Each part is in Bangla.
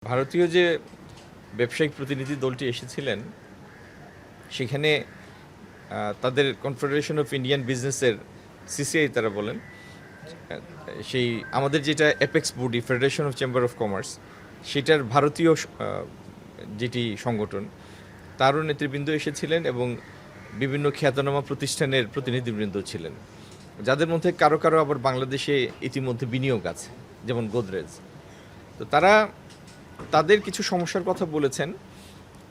ভারতীয় যে ব্যবসায়িক প্রতিনিধি দলটি এসেছিলেন সেখানে তাদের কনফেডারেশন অফ ইন্ডিয়ান বিজনেসের সিসিআই তারা বলেন সেই আমাদের যেটা apex body federation of chamber of commerce সেটার ভারতীয় যেটি সংগঠন তারও নেতৃবৃন্দ এসেছিলেন এবং বিভিন্ন খ্যাতনামা প্রতিষ্ঠানের প্রতিনিধিবৃন্দ ছিলেন, যাদের মধ্যে কারো কারো আবার বাংলাদেশে ইতিমধ্যে বিনিয়োগ আছে, যেমন গোদরেজ। তো তারা তাদের কিছু সমস্যার কথা বলেছেন।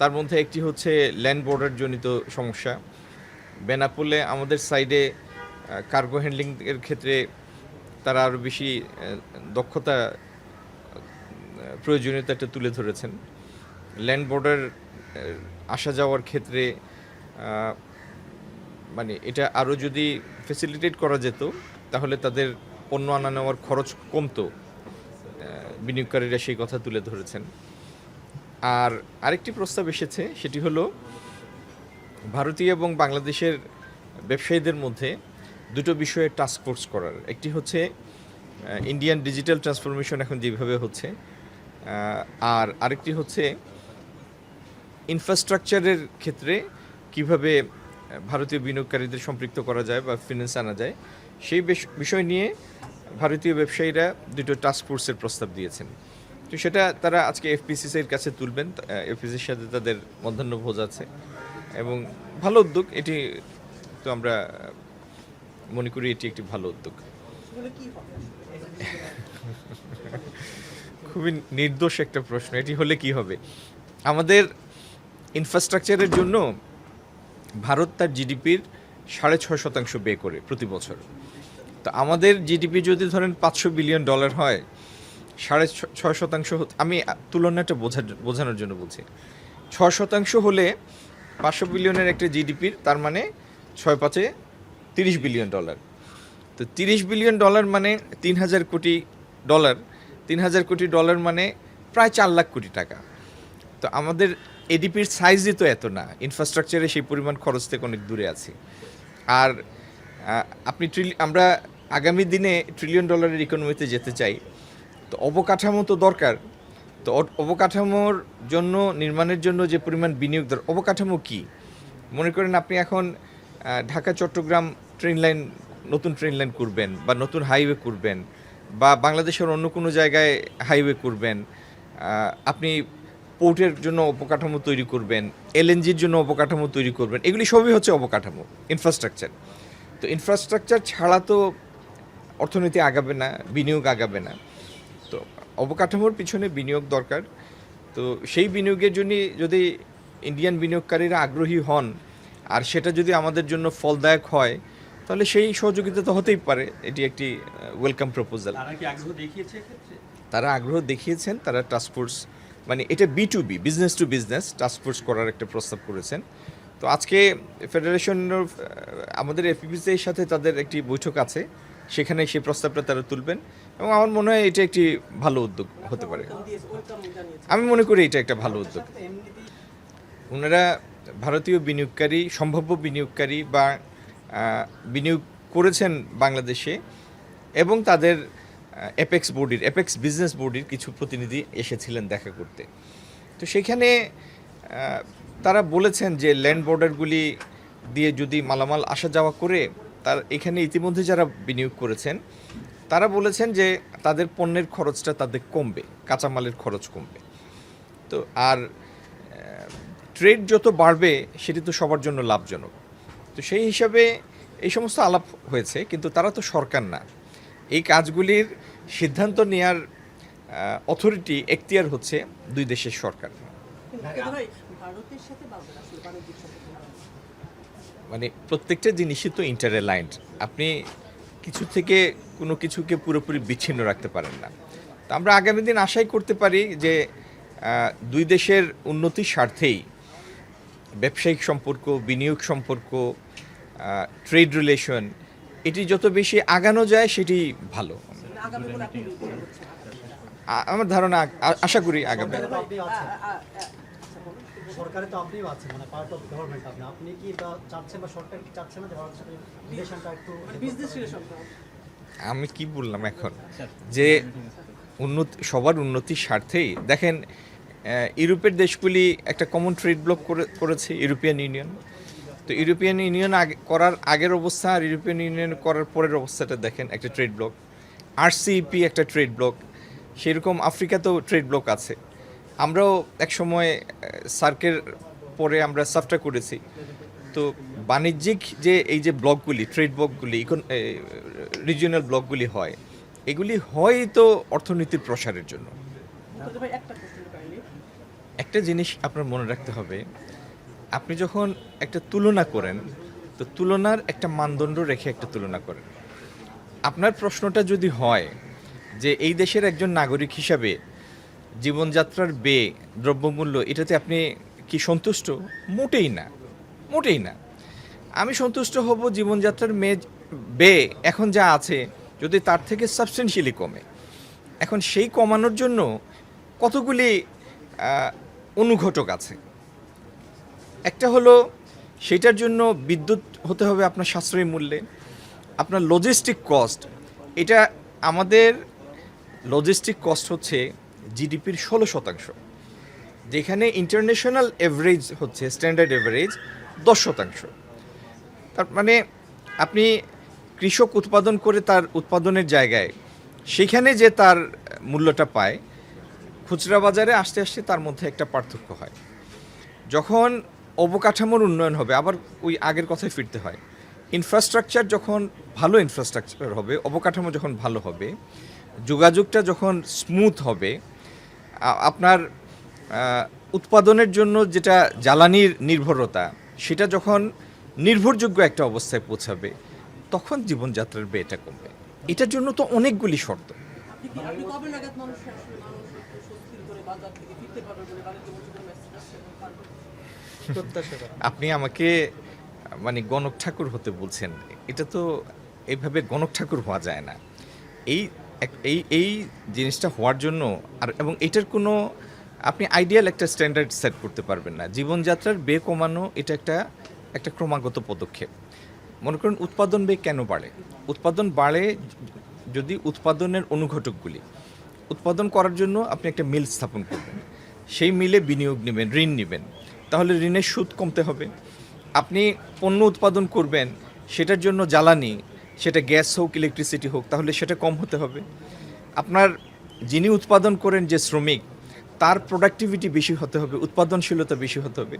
তার মধ্যে একটি হচ্ছে ল্যান্ড বর্ডার জনিত সমস্যা। বেনাপোলে আমাদের সাইডে কার্গো হ্যান্ডলিংয়ের ক্ষেত্রে তারা আরও বেশি দক্ষতা প্রয়োজনীয়তাটা তুলে ধরেছেন। ল্যান্ড বর্ডার আসা যাওয়ার ক্ষেত্রে মানে এটা আরও যদি ফেসিলিটেট করা যেত তাহলে তাদের পণ্য আনা নেওয়ার খরচ কমতো, বিনিয়োগকারীরা সেই কথা তুলে ধরেছেন। আর আরেকটি প্রস্তাব এসেছে, সেটি হলো ভারতীয় এবং বাংলাদেশের ব্যবসায়ীদের মধ্যে দুটো বিষয়ে টাস্ক ফোর্স করার। একটি হচ্ছে ইন্ডিয়ান ডিজিটাল ট্রান্সফরমেশন এখন যেভাবে হচ্ছে, আর আরেকটি হচ্ছে ইনফ্রাস্ট্রাকচারের ক্ষেত্রে কিভাবে ভারতীয় বিনিয়োগকারীদের সম্পৃক্ত করা যায় বা ফিন্যান্স আনা যায়, সেই বিষয় নিয়ে ভারতীয় ব্যবসায়ীরা দুটো টাস্ক ফোর্সের প্রস্তাব দিয়েছেন। তো সেটা তারা আজকে এফপিসিসির কাছে তুলবেন। এফপিসির সাথে তাদের মধ্যাহ্নভোজ আছে এবং ভালো উদ্যোগ এটি। তো আমরা মনে করি এটি একটি ভালো উদ্যোগ। খুবই নির্দোষ একটা প্রশ্ন। এটি হলে কি হবে? আমাদের ইনফ্রাস্ট্রাকচারের জন্য ভারত তার জিডিপির 6.5% ব্যয় করে প্রতি বছর। তো আমাদের জিডিপি যদি ধরেন $500 বিলিয়ন হয়, 6.5%, আমি তুলনাটা বোঝানোর জন্য বলছি, 6% হলে 500 বিলিয়নের একটা জিডিপির, তার মানে 6×5 $30 বিলিয়ন। তো $30 বিলিয়ন মানে $3,000 কোটি। $3,000 মানে প্রায় 4 লাখ কোটি টাকা। তো আমাদের এডিপির সাইজই তো এত না, ইনফ্রাস্ট্রাকচারে সেই পরিমাণ খরচ থেকে অনেক দূরে আছি। আর আমরা আগামী দিনে $1 ট্রিলিয়ন ইকোনমিতে যেতে চাই, তো অবকাঠামো তো দরকার। তো অবকাঠামোর জন্য, নির্মাণের জন্য যে পরিমাণ বিনিয়োগ দরকার, অবকাঠামো কি মনে করেন আপনি এখন ঢাকা চট্টগ্রাম নতুন ট্রেন লাইন করবেন বা নতুন হাইওয়ে করবেন বা বাংলাদেশের অন্য কোনো জায়গায় হাইওয়ে করবেন, আপনি পোর্টের জন্য অবকাঠামো তৈরি করবেন, এলএনজির জন্য অবকাঠামো তৈরি করবেন, এগুলি সবই হচ্ছে অবকাঠামো, ইনফ্রাস্ট্রাকচার। তো ইনফ্রাস্ট্রাকচার ছাড়া তো অর্থনীতি আগাবে না, বিনিয়োগ আগাবে না। তো অবকাঠামোর পিছনে বিনিয়োগ দরকার। তো সেই বিনিয়োগের জন্য যদি ইন্ডিয়ান বিনিয়োগকারীরা আগ্রহী হন আর সেটা যদি আমাদের জন্য ফলদায়ক হয়, তাহলে সেই সহযোগিতা তো হতেই পারে। এটি একটি ওয়েলকাম প্রপোজাল। তারা আগ্রহ দেখিয়েছেন। তারা টাস্কফোর্স, মানে এটা B2B, business to business task force করার একটা প্রস্তাব করেছেন। তো আজকে ফেডারেশন অফ আমাদের এফপিসির সাথে তাদের একটি বৈঠক আছে, সেখানে সেই প্রস্তাবটা তারা তুলবেন এবং আমার মনে হয় এটা একটি ভালো উদ্যোগ হতে পারে। আমি মনে করি এটা একটা ভালো উদ্যোগ। ওনারা ভারতীয় বিনিয়োগকারী, সম্ভাব্য বিনিয়োগকারী বা বিনিয়োগ করেছেন বাংলাদেশে, এবং তাদের অ্যাপেক্স বিজনেস বডির কিছু প্রতিনিধি এসেছিলেন দেখা করতে। তো সেখানে তারা বলেছেন যে ল্যান্ড বর্ডারগুলি দিয়ে যদি মালামাল আসা যাওয়া করে, তার এখানে ইতিমধ্যে যারা বিনিয়োগ করেছেন তারা বলেছেন যে তাদের পণ্যের খরচটা তাদের কমবে, কাঁচামালের খরচ কমবে। তো আর ট্রেড যত বাড়বে সেটি তো সবার জন্য লাভজনক। তো সেই হিসাবে এই সমস্ত আলাপ হয়েছে, কিন্তু তারা তো সরকার না। এই কাজগুলির সিদ্ধান্ত নেওয়ার অথরিটি, এখতিয়ার হচ্ছে দুই দেশের সরকার। মানে প্রত্যেকটা জিনিসই তো ইন্টারঅ্যালাইন্ড। আপনি কিছু থেকে কোনো কিছুকে পুরোপুরি বিচ্ছিন্ন রাখতে পারেন না। তো আমরা আগামী দিন আশাই করতে পারি যে দুই দেশের উন্নতির স্বার্থেই ব্যবসায়িক সম্পর্ক, বিনিয়োগ সম্পর্ক, ট্রেড রিলেশন, এটি যত বেশি আগানো যায় সেটি ভালো। আমার ধারণা, আশা করি আগামী। সরকারে তো আপনিও আছেন, মানে পার্ট অফ গভর্নমেন্ট। আপনি কি চাচ্ছেন বা সরকার কি চাচ্ছে না যে ভারতের সাথে রিলেশনটা একটু বিজনেস রিলেশন? আমি কি বললাম এখন যে সবার উন্নতির স্বার্থেই দেখেন ইউরোপের দেশগুলি একটা কমন ট্রেড ব্লক করেছে ইউরোপিয়ান ইউনিয়ন। তো ইউরোপিয়ান ইউনিয়ন করার আগের অবস্থা আর ইউরোপিয়ান ইউনিয়ন করার পরের অবস্থাটা দেখেন, একটা ট্রেড ব্লক। আরসিইপি একটা ট্রেড ব্লক, সেরকম আফ্রিকাতেও ট্রেড ব্লক আছে। আমরাও এক সময় সার্কের পরে আমরা সাফটা করেছি। তো বাণিজ্যিক যে এই যে ব্লকগুলি, ট্রেড ব্লকগুলি, রিজিওনাল ব্লকগুলি হয়, এগুলি হয় তো অর্থনীতির প্রসারের জন্য। একটা জিনিস আপনার মনে রাখতে হবে, আপনি যখন একটা তুলনা করেন তো তুলনার একটা মানদণ্ড রেখে একটা তুলনা করেন। আপনার প্রশ্নটা যদি হয় যে এই দেশের একজন নাগরিক হিসাবে জীবনযাত্রার ব্যয়, দ্রব্যমূল্য, এটাতে আপনি কি সন্তুষ্ট? মোটেই না, মোটেই না। আমি সন্তুষ্ট হব জীবনযাত্রার ব্যয় এখন যা আছে যদি তার থেকে সাবস্টেন্সিয়ালি কমে। এখন সেই কমানোর জন্য কতগুলি অনুঘটক আছে। একটা হলো সেটার জন্য বিদ্যুৎ হতে হবে আপনার সাশ্রয়ী মূল্যে, আপনার লজিস্টিক কস্ট, এটা আমাদের লজিস্টিক কস্ট হচ্ছে জিডিপির 16%, যেখানে ইন্টারন্যাশনাল এভারেজ হচ্ছে, স্ট্যান্ডার্ড এভারেজ 10%। তার মানে আপনি কৃষক উৎপাদন করে তার উৎপাদনের জায়গায় সেখানে যে তার মূল্যটা পায়, খুচরা বাজারে আসতে আসতে তার মধ্যে একটা পার্থক্য হয়। যখন অবকাঠামোর উন্নয়ন হবে, আবার ওই আগের কথায় ফিরতে হয়, ইনফ্রাস্ট্রাকচার যখন ভালো ইনফ্রাস্ট্রাকচার হবে, অবকাঠামো যখন ভালো হবে, যোগাযোগটা যখন স্মুথ হবে, আপনার উৎপাদনের জন্য যেটা জ্বালানির নির্ভরতা, সেটা যখন নির্ভরযোগ্য একটা অবস্থায় পৌঁছাবে, তখন জীবনযাত্রার ব্যয়টা কমবে। এটার জন্য তো অনেকগুলি শর্ত। আপনি আমাকে মানে গণক ঠাকুর হতে বলছেন, এটা তো এইভাবে গণক ঠাকুর হওয়া যায় না। এই এই এই জিনিসটা হওয়ার জন্য এবং এটার কোনো আপনি আইডিয়াল একটা স্ট্যান্ডার্ড সেট করতে পারবেন না। জীবনযাত্রার ব্যয় কমানো এটা একটা ক্রমাগত পদক্ষেপ। মনে করুন উৎপাদন ব্যয় কেন বাড়ে? উৎপাদন বাড়ে যদি উৎপাদনের অনুঘটকগুলি, উৎপাদন করার জন্য আপনি একটা মিল স্থাপন করবেন, সেই মিলে বিনিয়োগ নেবেন, ঋণ নেবেন, তাহলে ঋণের সুদ কমতে হবে। আপনি পণ্য উৎপাদন করবেন, সেটার জন্য জ্বালানি, সেটা গ্যাস হোক, ইলেকট্রিসিটি হোক, তাহলে সেটা কম হতে হবে। আপনার যিনি উৎপাদন করেন, যে শ্রমিক, তার প্রোডাক্টিভিটি বেশি হতে হবে, উৎপাদনশীলতা বেশি হতে হবে।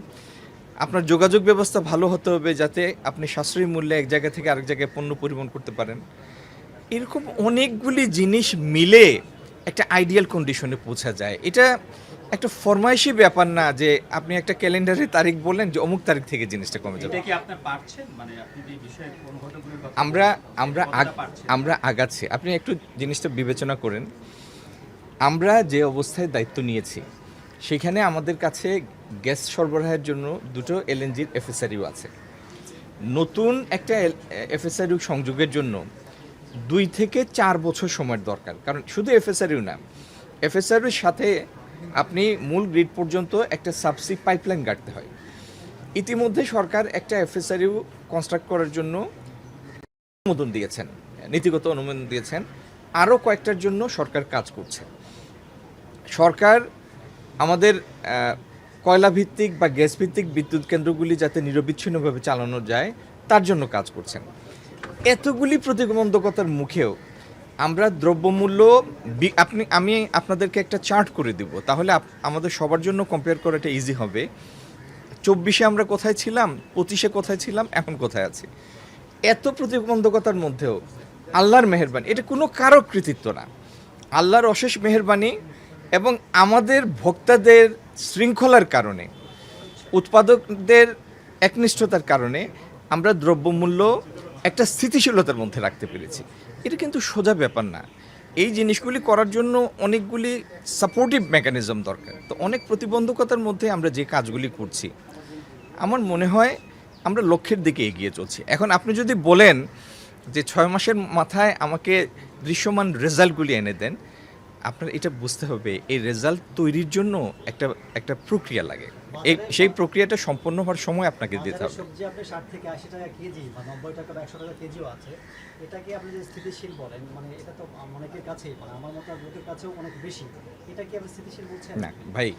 আপনার যোগাযোগ ব্যবস্থা ভালো হতে হবে, যাতে আপনি সাশ্রয়ী মূল্যে এক জায়গা থেকে আরেক জায়গায় পণ্য পরিবহন করতে পারেন। এরকম অনেকগুলি জিনিস মিলে একটা আইডিয়াল কন্ডিশনে পৌঁছা যায়। এটা একটা ফরমাইশি ব্যাপার না যে আপনি একটা ক্যালেন্ডারে তারিখ বললেন যে অমুক তারিখ থেকে জিনিসটা কমে যাবে। আমরা আগাচ্ছি। আপনি একটু জিনিসটা বিবেচনা করেন। আমরা যে অবস্থায় দায়িত্ব নিয়েছি, সেখানে আমাদের কাছে গ্যাস সরবরাহের জন্য দুটো এলএনজির এফএসআরইউ আছে। নতুন একটা এফএসআরইউ সংযোগের জন্য 2 থেকে 4 বছর সময়ের দরকার। কারণ শুধু এফএসআরইউ না, এফএসআরইউর সাথে আপনি মূল গ্রিড পর্যন্ত একটা সাবসি পাইপলাইন গাড়তে হয়। ইতিমধ্যে সরকার একটা এফএসআরইউ কনস্ট্রাক্ট করার জন্য অনুমোদন দিয়েছেন, নীতিগত অনুমোদন দিয়েছেন। আরও কয়েকটার জন্য সরকার কাজ করছে। সরকার আমাদের কয়লা ভিত্তিক বা গ্যাস ভিত্তিক বিদ্যুৎ কেন্দ্রগুলি যাতে নিরবিচ্ছিন্নভাবে চালানো যায়, তার জন্য কাজ করছেন। এতগুলি প্রতিবন্ধকতার মুখেও আমরা দ্রব্যমূল্য, আমি আপনাদেরকে একটা চার্ট করে দিব, তাহলে আমাদের সবার জন্য কম্পেয়ার করাটা ইজি হবে। 24-এ আমরা কোথায় ছিলাম, 25-এ কোথায় ছিলাম, এখন কোথায় আছি। এত প্রতিবন্ধকতার মধ্যেও আল্লাহর মেহেরবানি, এটা কোনো কারো কৃতিত্ব না, আল্লাহর অশেষ মেহেরবানি এবং আমাদের ভোক্তাদের শৃঙ্খলার কারণে, উৎপাদকদের একনিষ্ঠতার কারণে আমরা দ্রব্যমূল্য একটা স্থিতিশীলতার মধ্যে রাখতে পেরেছি। এটা কিন্তু সোজা ব্যাপার না। এই জিনিসগুলি করার জন্য অনেকগুলি সাপোর্টিভ মেকানিজম দরকার। তো অনেক প্রতিবন্ধকতার মধ্যে আমরা যে কাজগুলি করছি, আমার মনে হয় আমরা লক্ষ্যের দিকে এগিয়ে চলছি। এখন আপনি যদি বলেন যে 6 মাসের মাথায় আমাকে দৃশ্যমান রেজাল্টগুলি এনে দেন, আপনার এটা বুঝতে হবে এই রেজাল্ট তৈরির জন্য একটা প্রক্রিয়া লাগে। সেই প্রক্রিয়াটা সম্পন্ন হওয়ার সময় আপনাকে দিতে বাজারে হবে। সবজি আপনি 60 থেকে 80 টাকা কেজি বা 90 টাকা বা 100 টাকা কেজিও আছে। এটাকে আপনি যে স্থিতিশীল বলেন, মানে এটা তো অনেকের কাছেই, মানে আমার মতো লোকের কাছেও অনেক বেশি। এটা কি আপনি স্থিতিশীল বলছেন? না ভাই,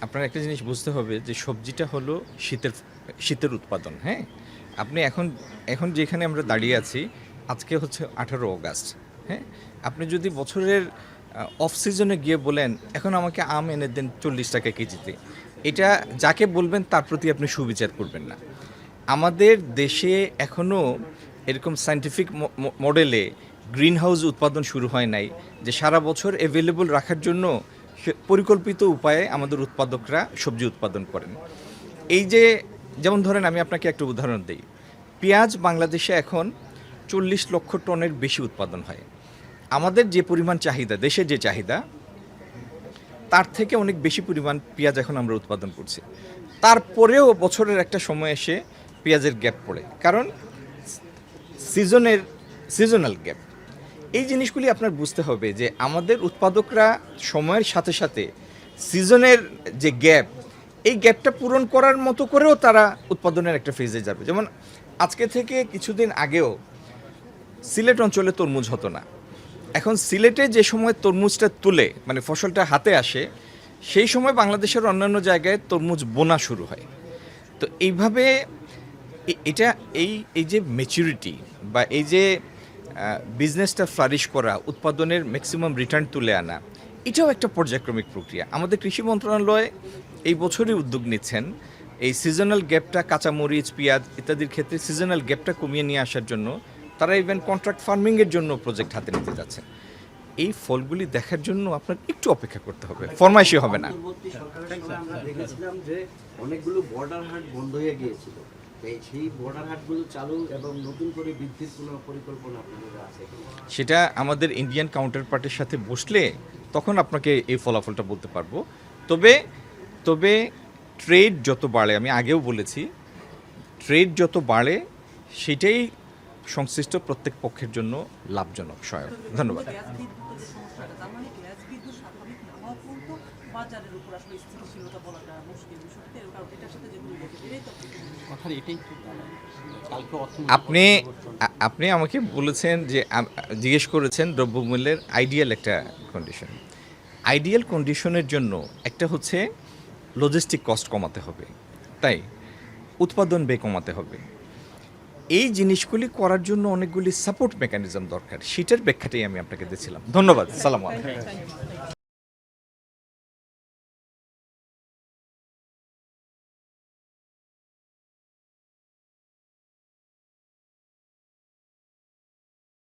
আপনার একটা জিনিস বুঝতে হবে যে সবজিটা হলো শীতের উৎপাদন। হ্যাঁ, আপনি এখন যেখানে আমরা দাঁড়িয়ে আছি, আজকে হচ্ছে 18 অগাস্ট। হ্যাঁ, আপনি যদি বছরের অফ সিজনে গিয়ে বলেন এখন আমাকে আম এনে দেন 40 টাকা কেজিতে, এটা যাকে বলবেন তার প্রতি আপনি সুবিচার করবেন না। আমাদের দেশে এখনও এরকম সায়েন্টিফিক মডেলে গ্রিন হাউস উৎপাদন শুরু হয় নাই, যে সারা বছর অ্যাভেলেবল রাখার জন্য পরিকল্পিত উপায়ে আমাদের উৎপাদকরা সবজি উৎপাদন করেন। এই যে যেমন ধরেন, আমি আপনাকে একটা উদাহরণ দিই। পেঁয়াজ বাংলাদেশে এখন 40 লক্ষ টনের বেশি উৎপাদন হয়। আমাদের যে পরিমাণ চাহিদা, দেশের যে চাহিদা, তার থেকে অনেক বেশি পরিমাণ পেঁয়াজ এখন আমরা উৎপাদন করছি। তারপরেও বছরের একটা সময় এসে পেঁয়াজের গ্যাপ পড়ে, কারণ সিজনাল গ্যাপ। এই জিনিসগুলি আপনার বুঝতে হবে যে আমাদের উৎপাদকরা সময়ের সাথে সাথে সিজনের যে গ্যাপ, এই গ্যাপটা পূরণ করার মতো করেও তারা উৎপাদনের একটা ফেজে যাবে। যেমন আজকে থেকে কিছুদিন আগেও সিলেট অঞ্চলে তরমুজ হতো না। এখন সিলেটে যে সময় তরমুজটা তুলে, মানে ফসলটা হাতে আসে, সেই সময় বাংলাদেশের অন্যান্য জায়গায় তরমুজ বোনা শুরু হয়। তো এইভাবে এটা এই যে ম্যাচুরিটি বা এই যে বিজনেসটা ফ্লারিশ করা, উৎপাদনের ম্যাক্সিমাম রিটার্ন তুলে আনা, এটাও একটা পর্যায়ক্রমিক প্রক্রিয়া। আমাদের কৃষি মন্ত্রণালয় এই বছরই উদ্যোগ নিচ্ছেন এই সিজনাল গ্যাপটা, কাঁচামরিচ, পেঁয়াজ ইত্যাদির ক্ষেত্রে সিজনাল গ্যাপটা কমিয়ে নিয়ে আসার জন্য তারা ইভেন কন্ট্রাক্ট ফার্মিংয়ের জন্য প্রজেক্ট হাতে নিতে যাচ্ছেন। এই ফলগুলি দেখার জন্য আপনার একটু অপেক্ষা করতে হবে, ফরমাইশি হবে না। পরবর্তী সরকারের সময় আমরা দেখেছিলাম যে অনেকগুলো বর্ডার হাট বন্ধ হয়ে গিয়েছিল। সেই বর্ডার হাটগুলো চালু এবং নতুন করে বৃদ্ধির কোনো পরিকল্পনা আপনাদের আছে? সেটা আমাদের ইন্ডিয়ান কাউন্টার পার্টির সাথে বসলে তখন আপনাকে এই ফলাফলটা বলতে পারবো। তবে ট্রেড যত বাড়ে, আমি আগেও বলেছি, ট্রেড যত বাড়ে সেটাই সংশ্লিষ্ট প্রত্যেক পক্ষের জন্য লাভজনক, সহায়ক। ধন্যবাদ। গ্যাস বিদ্যুৎ যে সমস্যাটা, তার মানে গ্যাস বিদ্যুৎ স্বাভাবিক না হওয়া পর্যন্ত বাজারের উপর আসলে স্থিতিশীলতা বলাটা মুশকিল বিষয়টা, কারণ এটার সাথে যেগুলো রিলেটেড এটাই তো কথার এটাই তো কালকে আপনি আমাকে বলেছেন যে জিজ্ঞেস করেছেন দ্রব্যমূল্যের আইডিয়াল একটা কন্ডিশন। আইডিয়াল কন্ডিশনের জন্য একটা হচ্ছে লজিস্টিক কস্ট কমাতে হবে, তাই উৎপাদন ব্যয় কমাতে হবে। এই জিনিসগুলি করার জন্য অনেকগুলি সাপোর্ট মেকানিজম দরকার, সেটার ব্যাখ্যাটাই আমি আপনাকে দিয়েছিলাম। ধন্যবাদ। সালাম আলাইকুম।